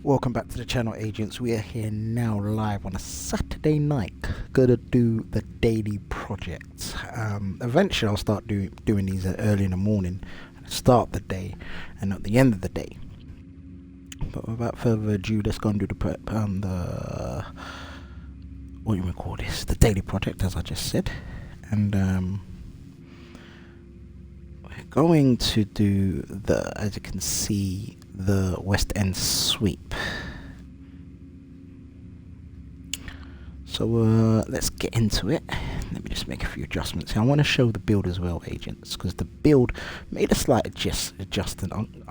Welcome back to the channel, agents. We are here now live on a Saturday night. Gonna do the daily project. Eventually I'll start doing these early in the morning, start the day and at the end of the day. But without further ado, let's go and do the prep. The what do you call this? The daily project, as I just said. And we're going to do the, as you can see, the West End sweep. So let's get into it. Let me just make a few adjustments here. I want to show the build as well, agents, because the build made a slight adjustment. I'm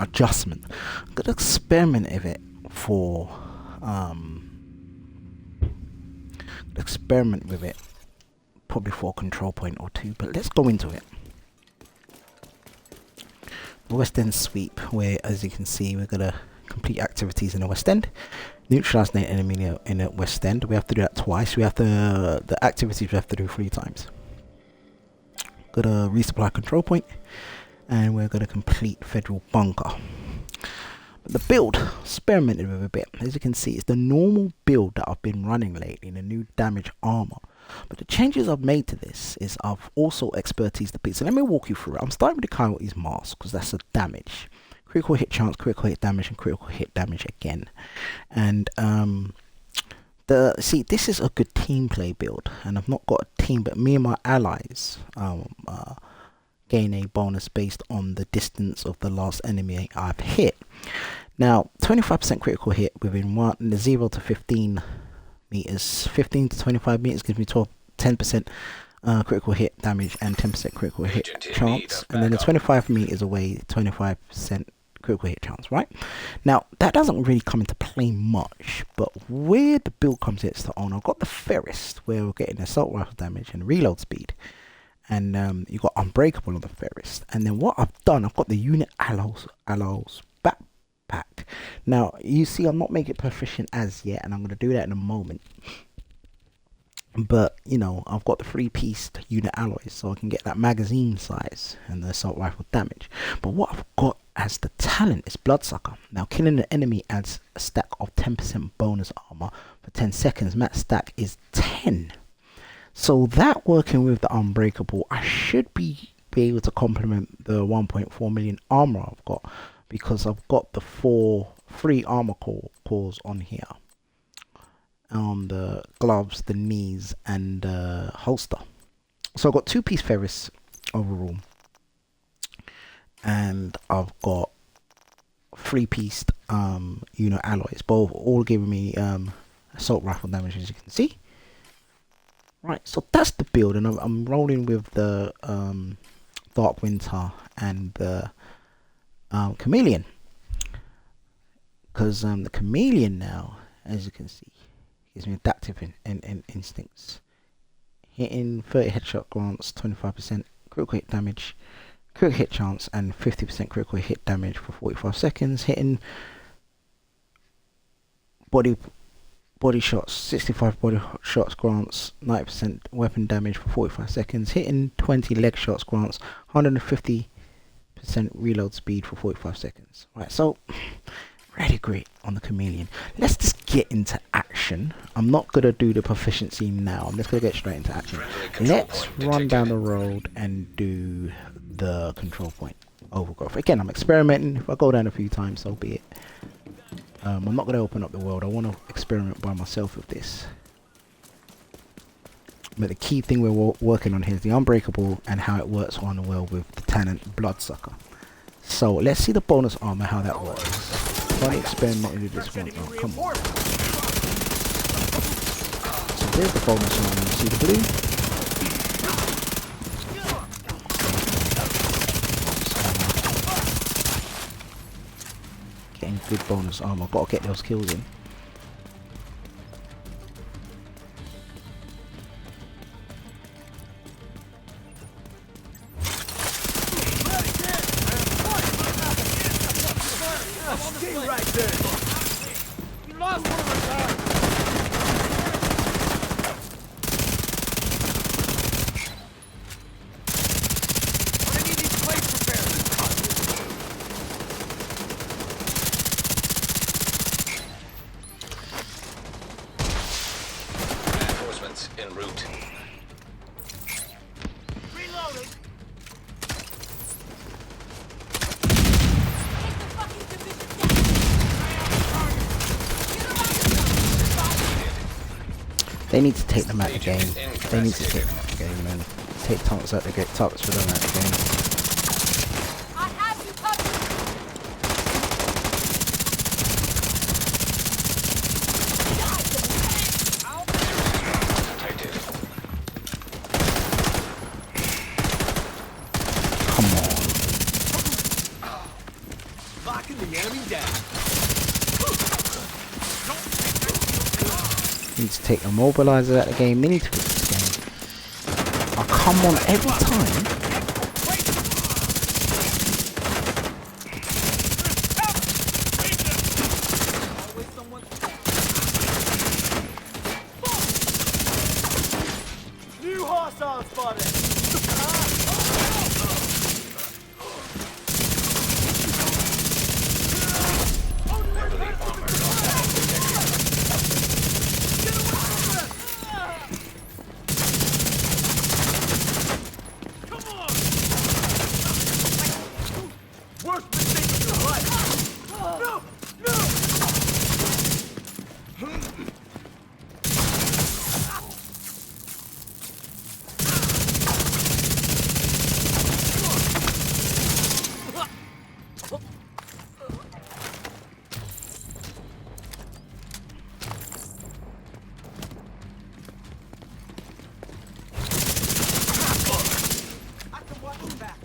gonna experiment with it for probably for a control point or two, but let's go into it. The West End sweep, where, as you can see, we're gonna complete activities in the West End, neutralize the enemy in the West End. We have to do that twice. We have to the activities we have to do 3 times. Gonna resupply control point, and we're gonna complete Federal Bunker. But the build, experimented with a bit. As you can see, it's the normal build that I've been running lately, the new damage armor. But the changes I've made to this is I've also expertise the piece. So let me walk you through it. I'm starting with the Coyote's mask because that's a damage. Critical hit chance, critical hit damage, and critical hit damage again. And see, this is a good team play build, and I've not got a team, but me and my allies gain a bonus based on the distance of the last enemy I've hit. Now, 25% critical hit within 0 to 15 meters. 15 to 25 meters gives me 10% critical hit damage and 10% critical hit chance, and then the 25 meters away, 25% critical hit chance. Right now, that doesn't really come into play much, but where the build comes into own, I've got the Ferris, where we're getting assault rifle damage and reload speed, and you got unbreakable on the Ferris. And then what I've done, I've got the unit alloys backpack. Now you see, I'm not making it proficient as yet, and I'm going to do that in a moment. But you know, I've got the 3-piece unit alloys, so I can get that magazine size and the assault rifle damage. But what I've got as the talent is Bloodsucker. Now, killing the enemy adds a stack of 10% bonus armor for 10 seconds. Max stack is 10. So that, working with the unbreakable, I should be able to complement the 1.4 million armor I've got, because I've got the 3 armor cores on here, on the gloves, the knees, and holster. So I've got 2-piece Ferris overall, and I've got 3-piece unit alloys, both all giving me assault rifle damage, as you can see. Right, so that's the build, and I'm rolling with the Dark Winter and the Chameleon, because the Chameleon now, as you can see, gives me adaptive instincts. Hitting 30 headshot grants, 25% critical hit damage, critical hit chance, and 50% critical hit damage for 45 seconds. Hitting body shots, 65 body shots grants 90% weapon damage for 45 seconds. Hitting 20 leg shots grants 150% reload speed for 45 seconds. Right, so really great on the Chameleon. Let's just get into action. I'm not gonna do the proficiency now. I'm just gonna get straight into action. Let's run down the road and do the control point overgrowth. Again, I'm experimenting. If I go down a few times, so be it. I'm not going to open up the world. I want to experiment by myself with this. But the key thing we're working on here is the unbreakable and how it works on the world with the talent Bloodsucker. So let's see the bonus armor, how that works. Funny experimenting with this one. Oh, come on. So there's the bonus armor. You see the blue? Getting good bonus armor. Gotta get those kills in. Right there. You lost one of our guys. They need to take them out of the game. They need to take them out of the game, man. Take targets out the game. Targets for them out of the game. I have you covered. Come on. Locking the enemy down. Need to take a mobilizer out of the game. They need to fix this game. Oh, come on, every time. New hostile spotted. Worst mistake of your life. No! No! I can watch you back.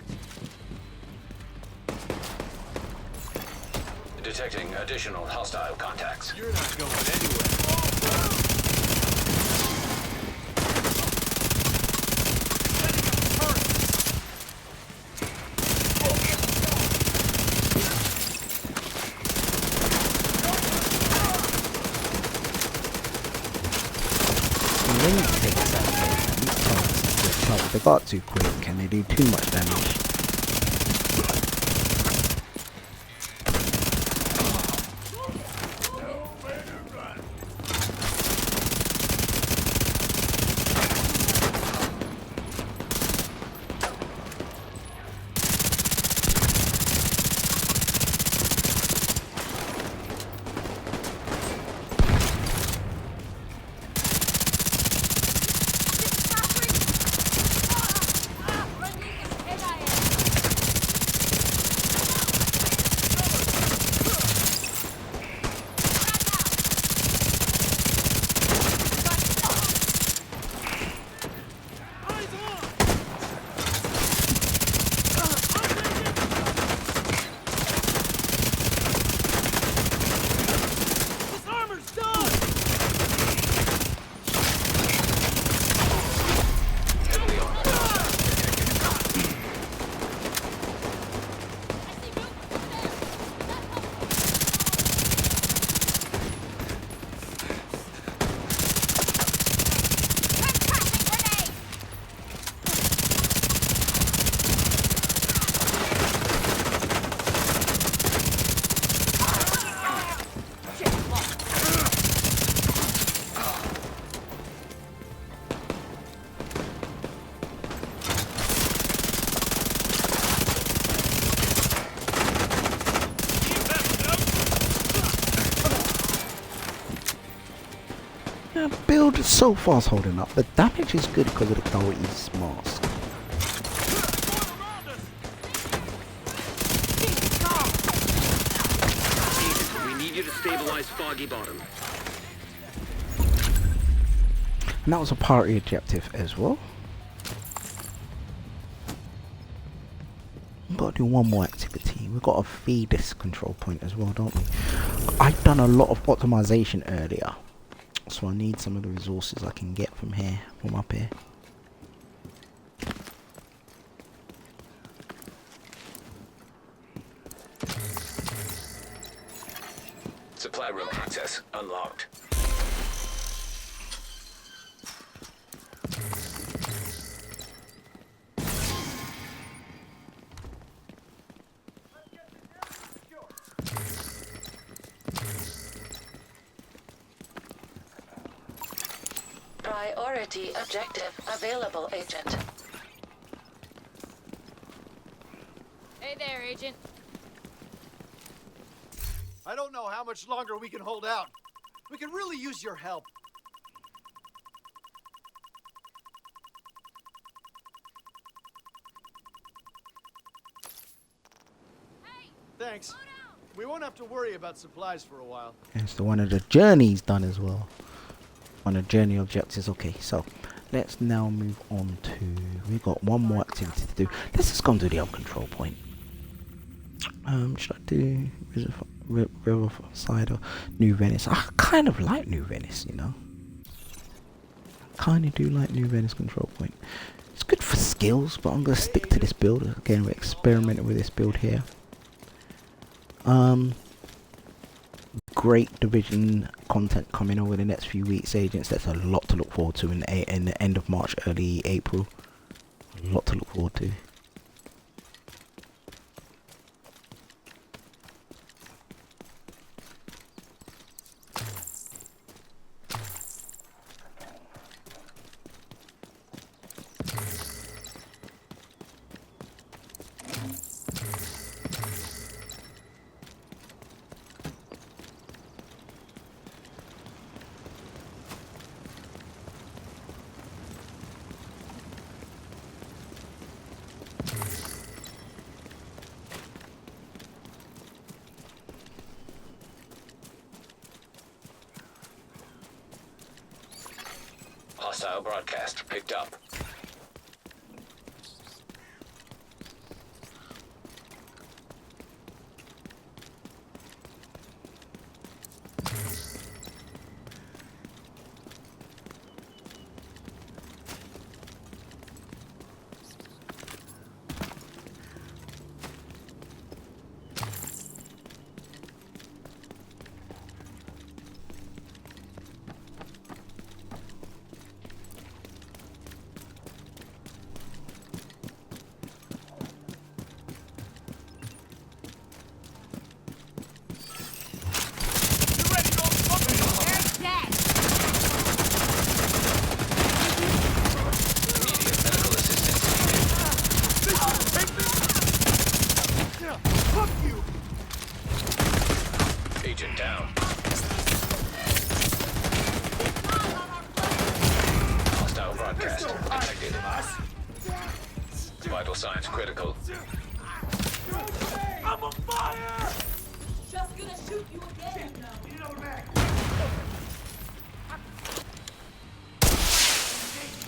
Detecting additional hostile contacts. You're not going anywhere. They need to take this out of the game, man. These targets, they got too quick and they do too much damage. This armor's done! Yeah, build so far is holding up. The damage is good because of the Coyote's mask. We need you to stabilize Foggy Bottom. And that was a priority objective as well. We've got to do one more activity. We've got to feed this control point as well, don't we? I've done a lot of optimization earlier, so I need some of the resources I can get from here, from up here. Supply room access unlocked. Priority objective available, Agent. Hey there, Agent. I don't know how much longer we can hold out. We can really use your help. thanks. We won't have to worry about supplies for a while. And so one of the journeys done as well. On the journey objectives. Okay, so let's now move on to, we've got one more activity to do. Let's just go and do the other control point. Should I do Riverside or New Venice? I kind of like New Venice, you know. Kind of do like New Venice control point. It's good for skills, but I'm going to stick to this build. Again, we're experimenting with this build here. Great Division content coming over the next few weeks, agents. That's a lot to look forward to in the end of March, early April. A lot to look forward to. Hostile broadcast picked up. Agent down. Hostile broadcast detected. Vital signs critical. I'm on fire! Just gonna shoot you again.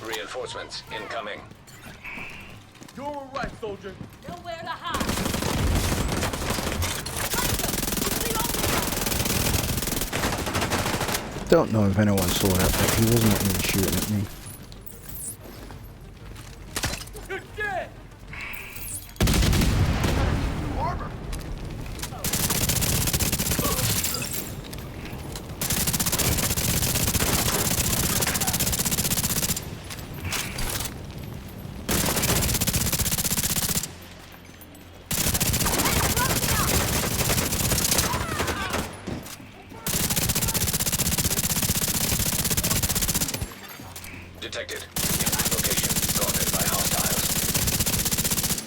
Reinforcements incoming. You're all right, soldier. Nowhere to hide. Don't know if anyone saw that, but he wasn't even shooting at me. You're dead! Armor! Detected. Location guarded by hostiles.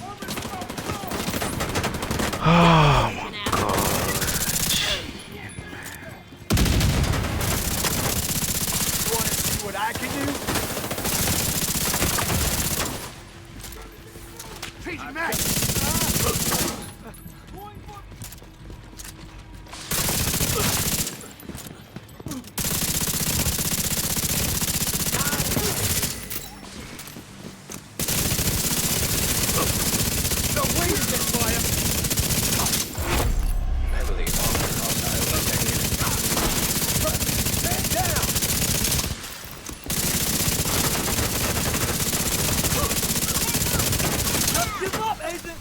Oh my god. You wanna see what I can do? Changing max! No way to get fire! Heavily armored hostile detected. Man down! Don't give up, agent!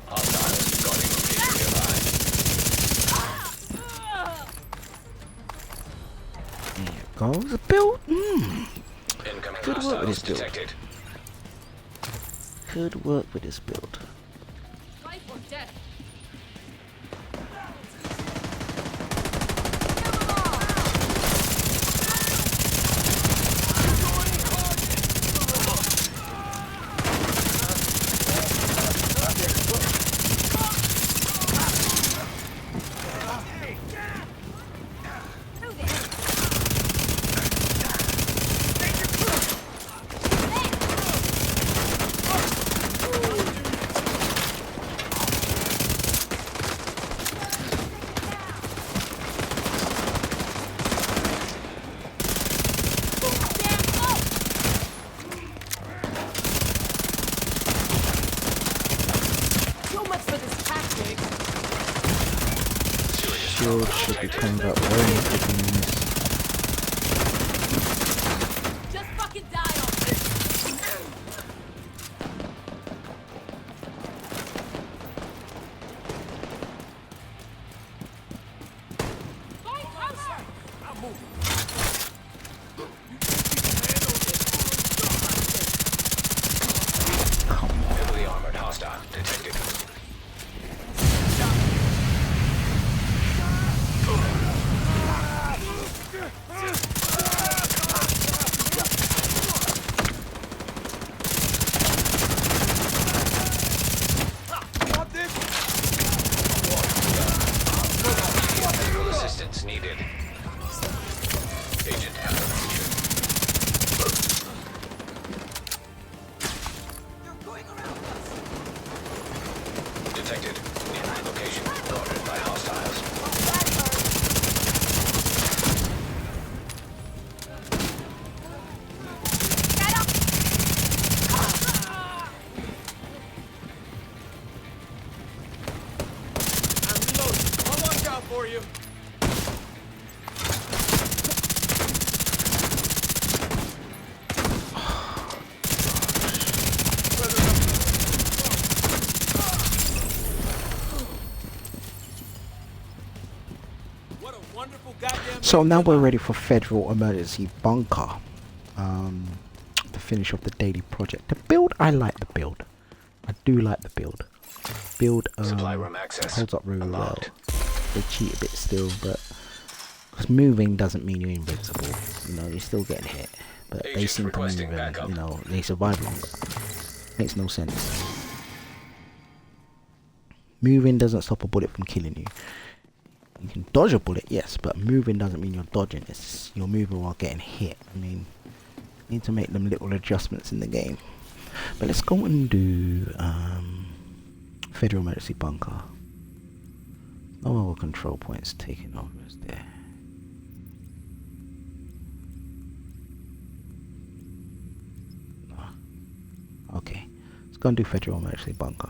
Hostiles guarding location nearby. Goes a build. Incoming Good work with hostiles this build. detected. Good work with this build. Life or death. actually turned up very much in this. Just fucking die already. Going closer. I'm moving. Heavily armored hostile detected. Got this? Medical assistance needed. Agent acquisition. Detected. In location guarded by hostiles. I'm reloading. I'll watch out for you. What a wonderful goddamn. So now we're ready for Federal Emergency Bunker. To finish off the daily project. The build, I like the build. I do like the build. Build Supply room access holds up really well. unlocked. They cheat a bit still, but 'cause moving doesn't mean you're invincible. You know, you're still getting hit. But they Agent seem to move requesting and, backup. you know, they survive longer. Makes no sense. Moving doesn't stop a bullet from killing you. You can dodge a bullet, yes, but moving doesn't mean you're dodging. It's you're moving while getting hit. I mean, you need to make them little adjustments in the game. But let's go and do Federal Emergency Bunker. No other control points taking over is there. No. Okay, let's go and do Federal Emergency Bunker.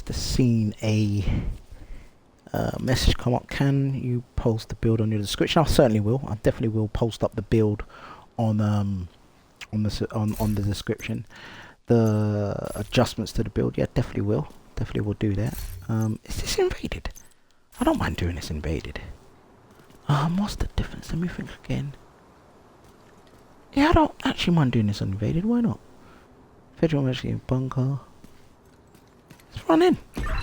The scene a message come up. Can you post the build on your description? I certainly will. I definitely will post up the build on the description. The adjustments to the build, yeah, definitely will do that. Is this invaded? I don't mind doing this invaded. What's the difference? Let me think again. Yeah, I don't actually mind doing this invaded. Why not? Federal Emergency Bunker. Let's run in.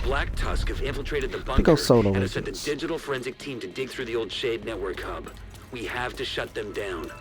Black Tusk have infiltrated the We bunker go solo and have sent a agents. digital forensic team to dig through the old Shade network hub. We have to shut them down.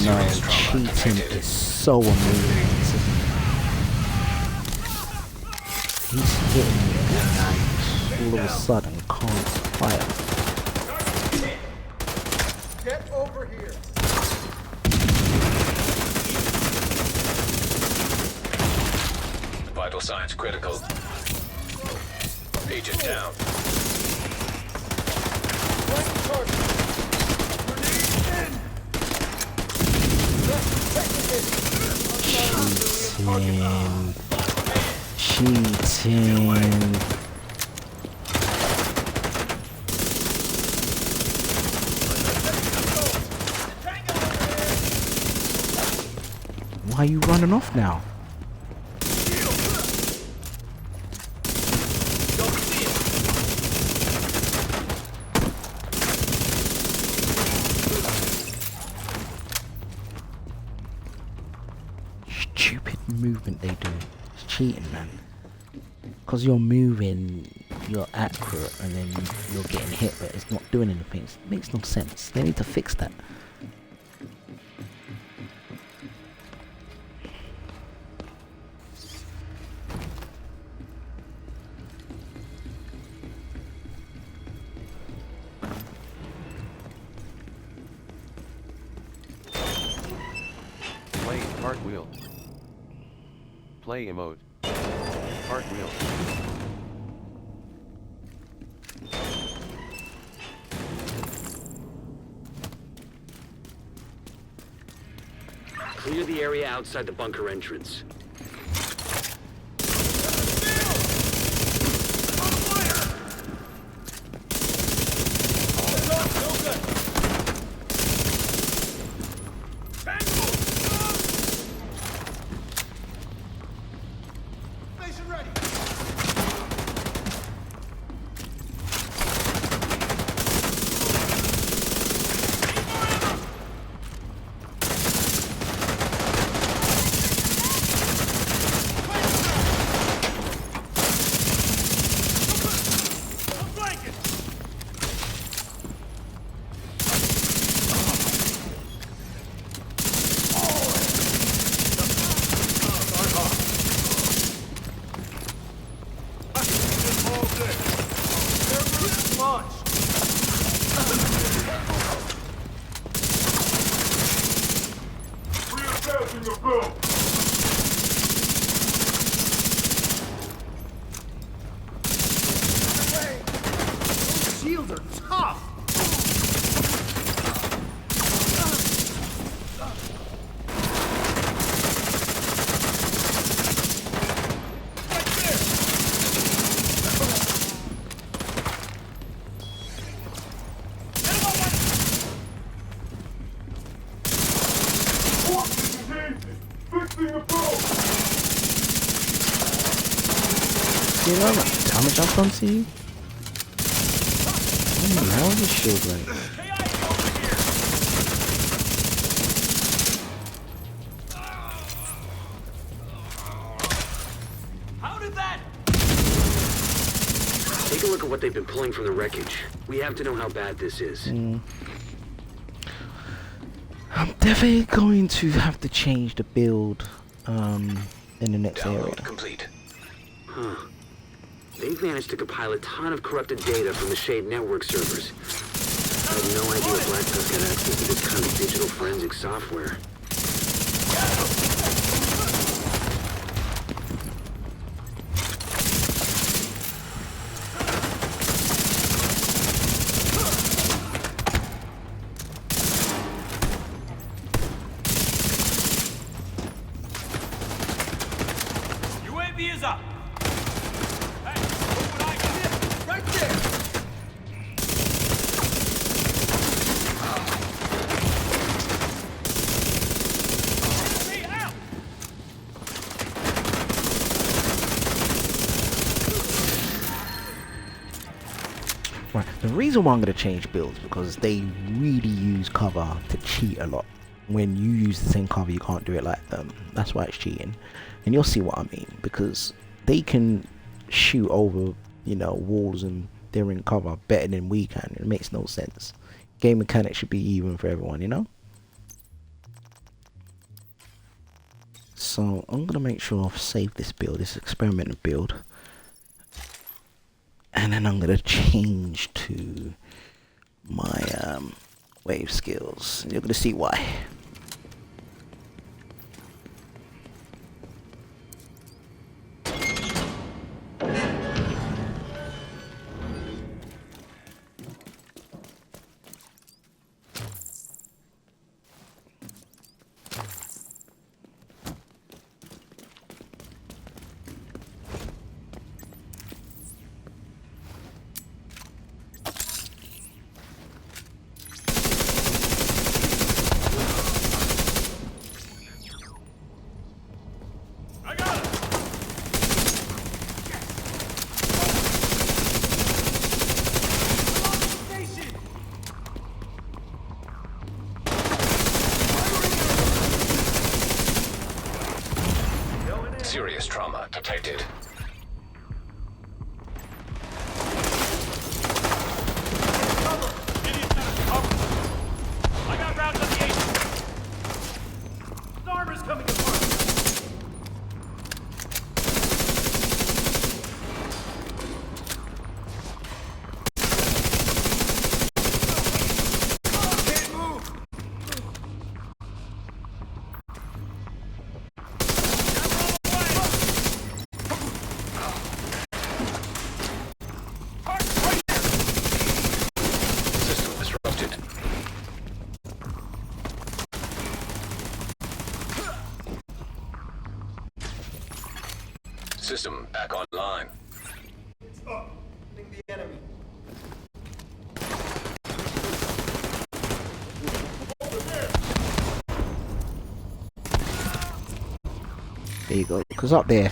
Serious trauma cheating detected. is so amazing. He's hitting me and I all of a sudden can't fire. Get over here. Vital signs critical. Agent down. Cheating. Why are you running off now? Stupid movement they do. It's cheating, man. Because you're moving, you're accurate, and then you're getting hit, but it's not doing anything. It makes no sense. They need to fix that. Play cartwheel. Play emote. Cartwheel. Clear the area outside the bunker entrance. Station ready. Shields are tough. You know how much damage I've done to you? How is this shield right? How did that? Take a look at what they've been pulling from the wreckage. We have to know how bad this is. I'm definitely going to have to change the build in the next area. Download complete. Huh. They've managed to compile a ton of corrupted data from the Shade network servers. I have no idea Black Tusk got access to this kind of digital forensic software. UAV is up. Hey, look what I got. Right there. Hey, out. Right, the reason why I'm going to change builds because they really use cover to cheat a lot. When you use the same cover, you can't do it like them. That's why it's cheating, and you'll see what I mean, because they can shoot over, you know, walls and they're in cover better than we can. It makes no sense. Game mechanics should be even for everyone, you know. So I'm gonna make sure I've saved this build, this experimental build, and then I'm gonna change to my wave skills. You're gonna see why. I got it! Station! Serious trauma detected. Idiot's not a cover! I got rounds on the agent! The armor's coming apart! Can't move! System disrupted. System back online. The enemy. There you go. Because up there,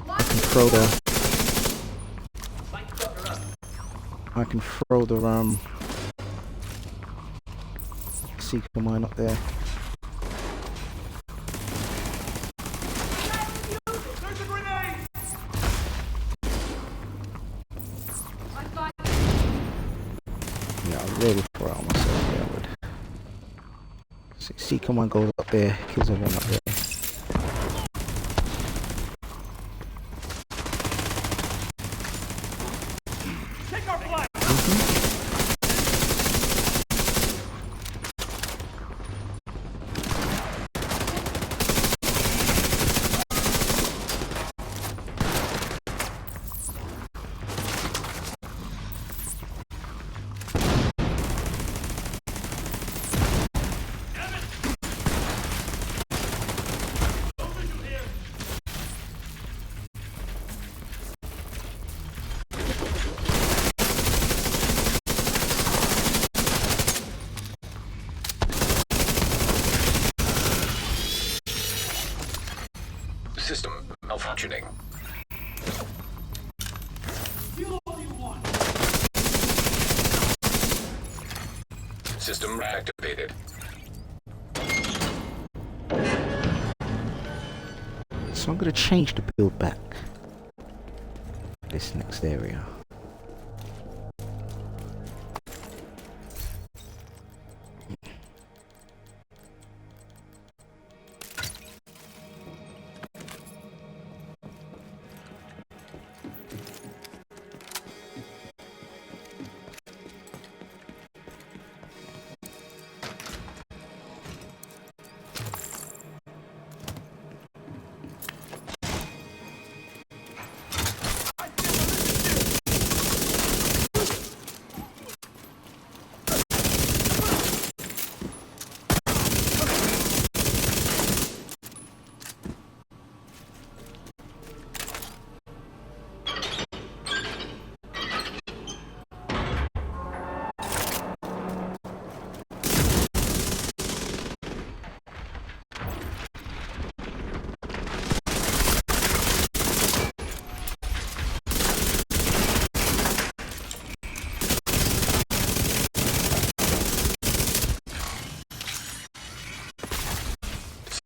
I can throw the seeker mine up there. There's a grenade! Yeah, I'll really throw it on myself there. I would. Seeker mine goes up there, kills everyone up there. Take our flag! System malfunctioning. System reactivated. So I'm going to change the build back. This next area.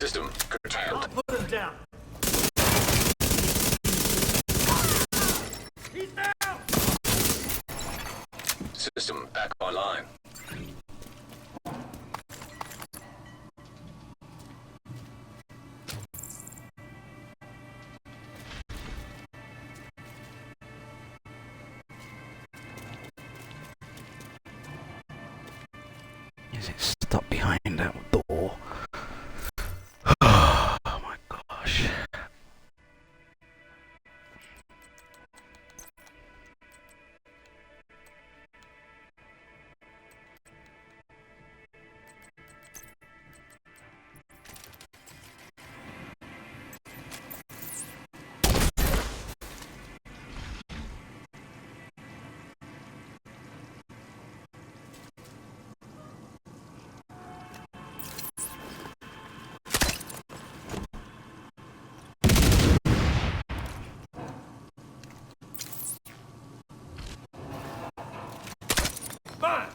System curtailed. Put him down! He's down! System back online. Is it stuck behind that door? Oh my gosh. Fine.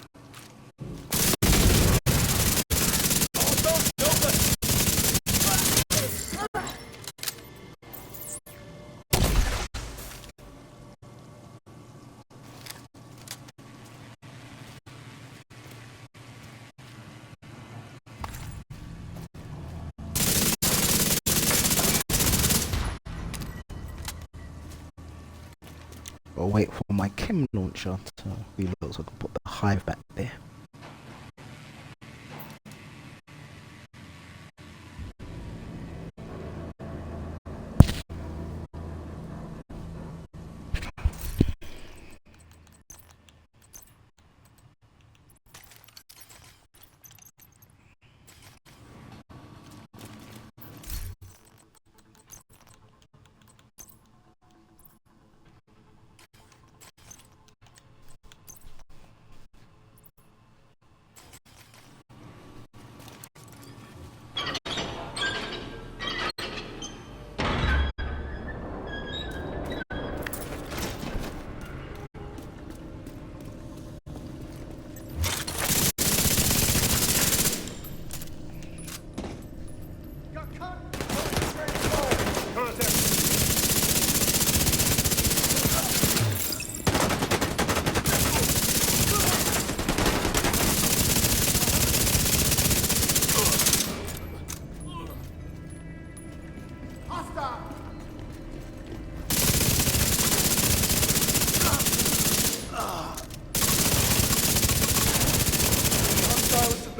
I'll wait for my chem launcher to reload so I can put the hive back there.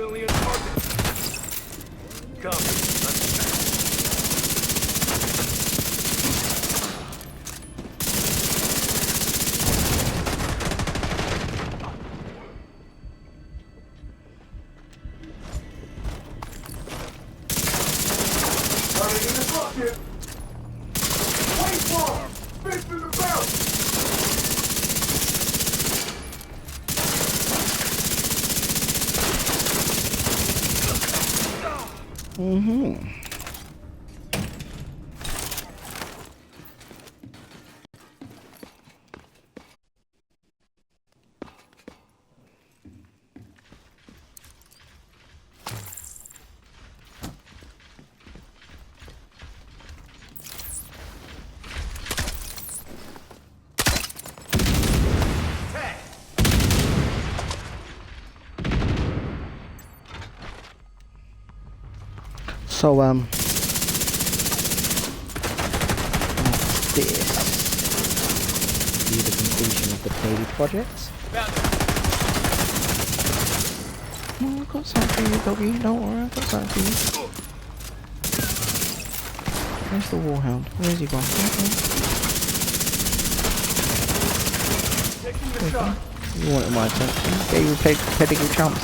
Civilian target. Copy. So this be the completion of the daily projects. Oh, I've got something for you, doggy. Don't worry, I've got something for you. Where's the warhound? Where's he gone? Okay. You wanted my attention. Yeah, you played pedigree chumps.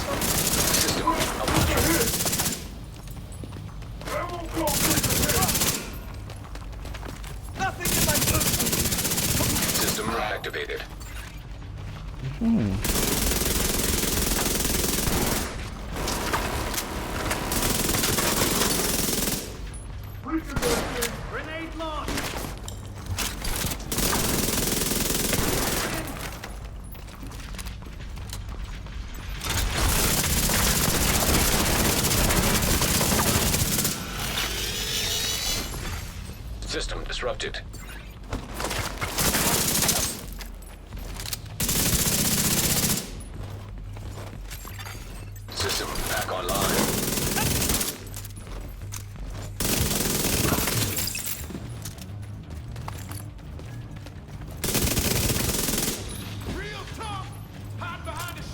System activated. Grenade launch. System disrupted. System back online. Real tough. Hide behind us.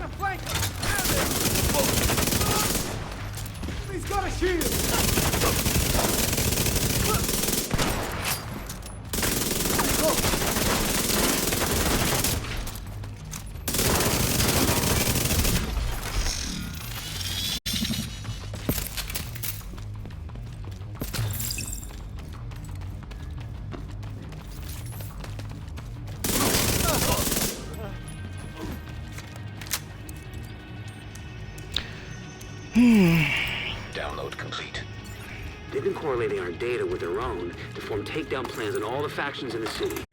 Trying to flank him! He's got a shield! Download complete. They've been correlating our data with their own to form takedown plans on all the factions in the city.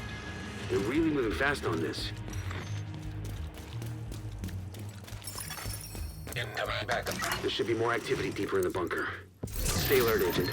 They're really moving fast on this. Incoming backup. There should be more activity deeper in the bunker. Stay alert, Agent.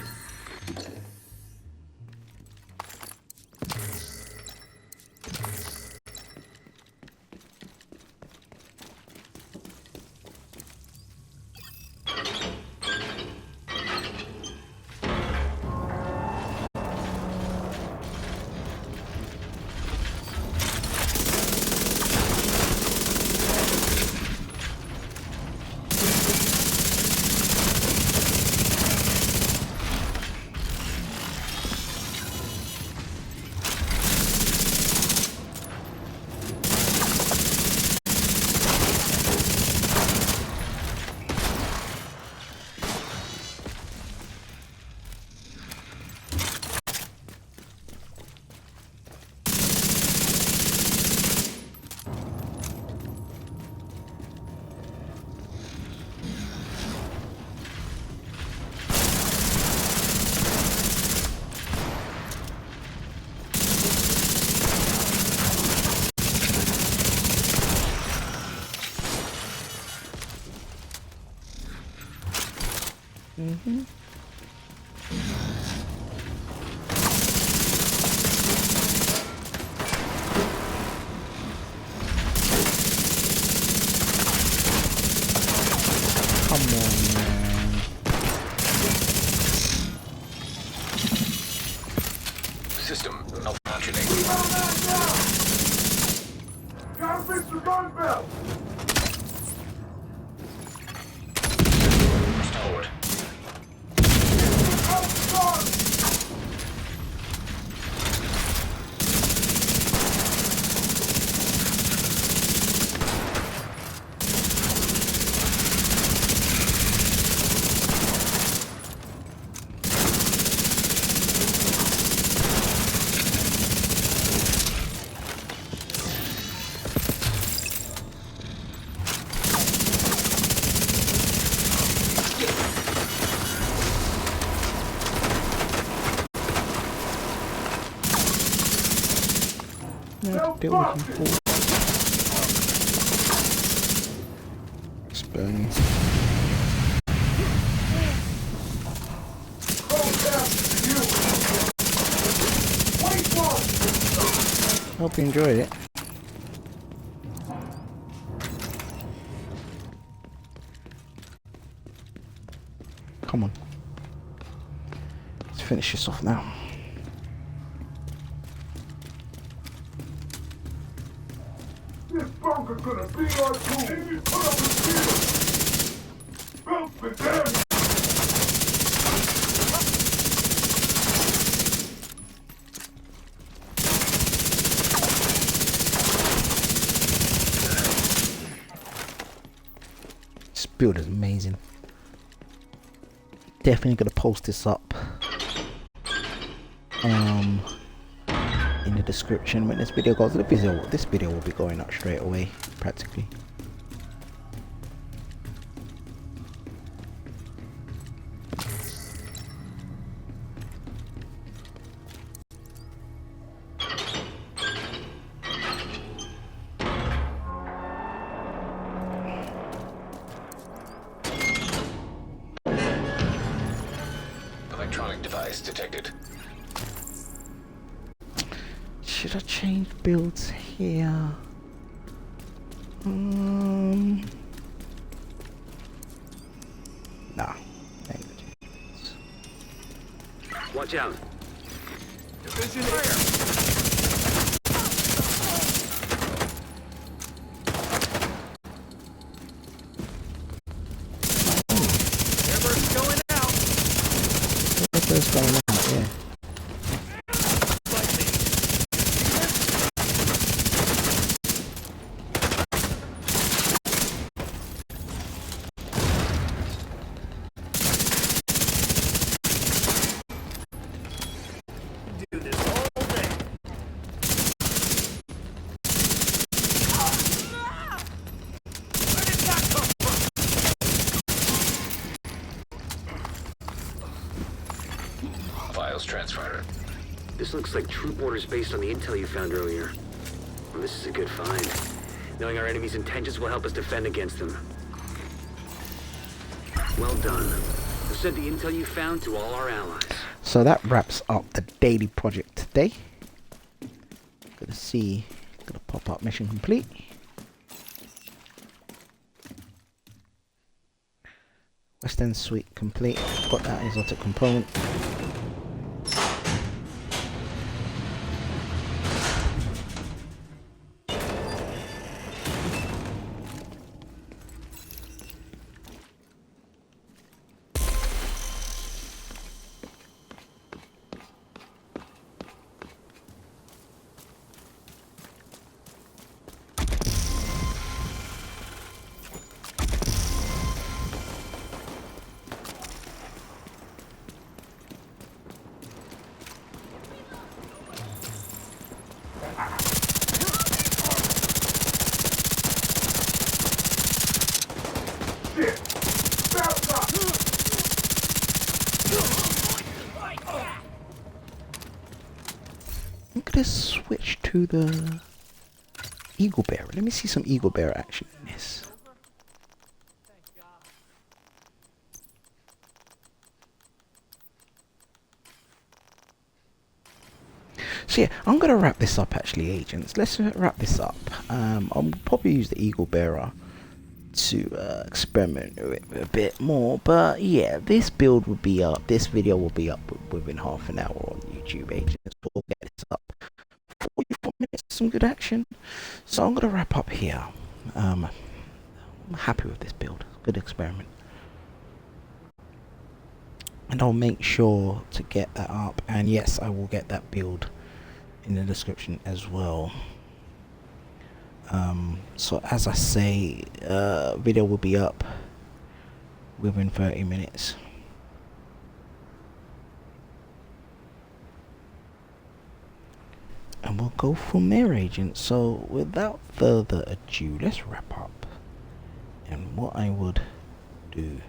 Come on, man. System malfunctioning. Gotta fix the gun belt! Restored. Deal with him for. It's burning. Hope you enjoyed it. Come on. Let's finish this off now. This bunker's gonna be our tomb! And you put up a shield! Belt's been damaged! This build is amazing. Definitely gonna post this up in the description when this video goes. This video will be going up straight away, practically. Electronic device detected. Should I change builds here? Nah. Watch out. Division fire! What's going on here? Files transferred. This looks like troop orders based on the intel you found earlier. Well, this is a good find. Knowing our enemy's intentions will help us defend against them. Well done. We'll send the intel you found to all our allies. So that wraps up the daily project today. Gonna see, gonna pop up mission complete. West End Suite complete. Got that exotic component. I'm gonna switch to the Eagle Bearer. Let me see some Eagle Bearer action in this. So yeah, I'm gonna wrap this up actually, agents. Let's wrap this up. I'll probably use the Eagle Bearer to experiment with it a bit more, but yeah, this build will be up, this video will be up within half an hour on YouTube, agents. We'll get this up 44 minutes, some good action. So I'm gonna wrap up here. I'm happy with this build, good experiment, and I'll make sure to get that up, and yes, I will get that build in the description as well. So as I say, video will be up within 30 minutes. And we'll go from there, agents. So without further ado, let's wrap up. And what I would do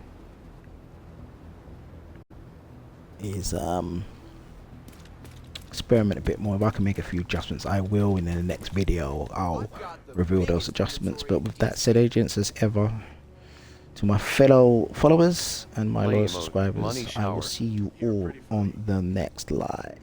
is experiment a bit more. If I can make a few adjustments, I will. In the next video I'll reveal those adjustments. But with that said, agents, as ever, to my fellow followers and my loyal subscribers, I will see you all on the next live.